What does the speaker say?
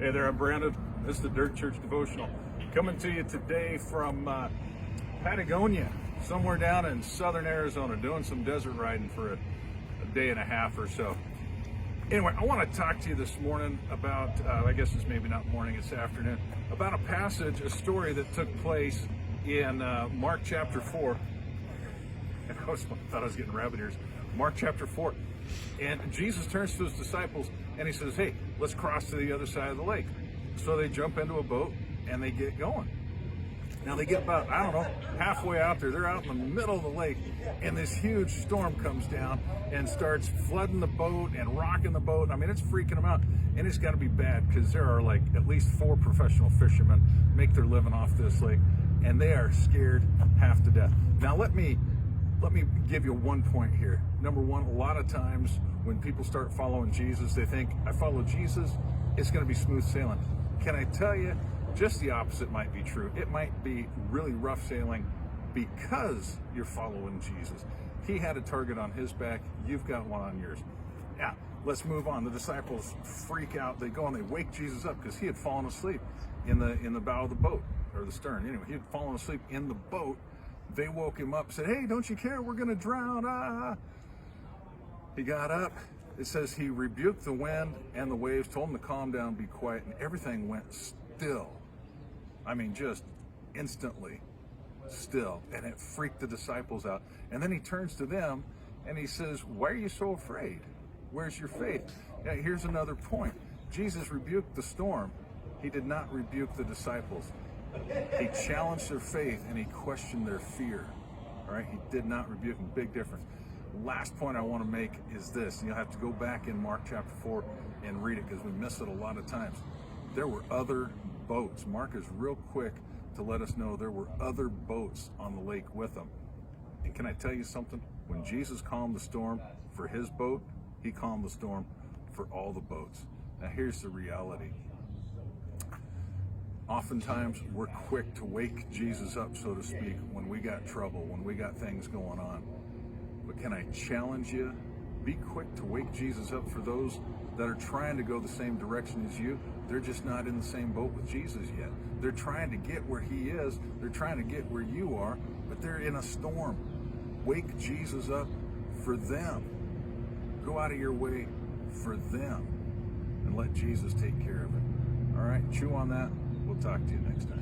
Hey there, I'm Brandon. This is the Dirt Church Devotional. Coming to you today from Patagonia, somewhere down in southern Arizona, doing some desert riding for a day and a half or so. Anyway, I want to talk to you this morning about, I guess it's maybe not morning, it's afternoon, about a passage, a story that took place in Mark chapter 4. I thought I was getting rabbit ears. Mark chapter 4. And Jesus turns to his disciples and he says, hey, let's cross to the other side of the lake. So they jump into a boat and they get going. Now they get about, halfway out there. They're out in the middle of the lake and this huge storm comes down and starts flooding the boat and rocking the boat. I mean, it's freaking them out. And it's got to be bad because there are like at least 4 professional fishermen make their living off this lake and they are scared half to death. Now let me give you one point here. Number one, a lot of times when people start following Jesus, they think, I follow Jesus, it's going to be smooth sailing. Can I tell you, just the opposite might be true. It might be really rough sailing because you're following Jesus. He had a target on his back, you've got one on yours. Yeah, let's move on. The disciples freak out. They go and they wake Jesus up because he had fallen asleep in the bow of the boat, or the stern. Anyway, he had fallen asleep in the boat. They woke him up and said, hey, don't you care? We're going to drown. Ah. He got up. It says he rebuked the wind and the waves, told them to calm down, be quiet, and everything went still. I mean, just instantly still. And it freaked the disciples out. And then he turns to them and he says, why are you so afraid? Where's your faith? Now, here's another point. Jesus rebuked the storm. He did not rebuke the disciples. He challenged their faith and he questioned their fear. All right, he did not rebuke them. Big difference. Last point I want to make is this. You'll have to go back in Mark chapter 4 and read it because we miss it a lot of times. There were other boats. Mark is real quick to let us know there were other boats on the lake with them. And can I tell you something? When Jesus calmed the storm for his boat, he calmed the storm for all the boats. Now here's the reality. Oftentimes, we're quick to wake Jesus up, so to speak, when we got trouble, when we got things going on. But can I challenge you? Be quick to wake Jesus up for those that are trying to go the same direction as you. They're just not in the same boat with Jesus yet. They're trying to get where he is. They're trying to get where you are, but they're in a storm. Wake Jesus up for them. Go out of your way for them and let Jesus take care of it. All right, chew on that. We'll talk to you next time.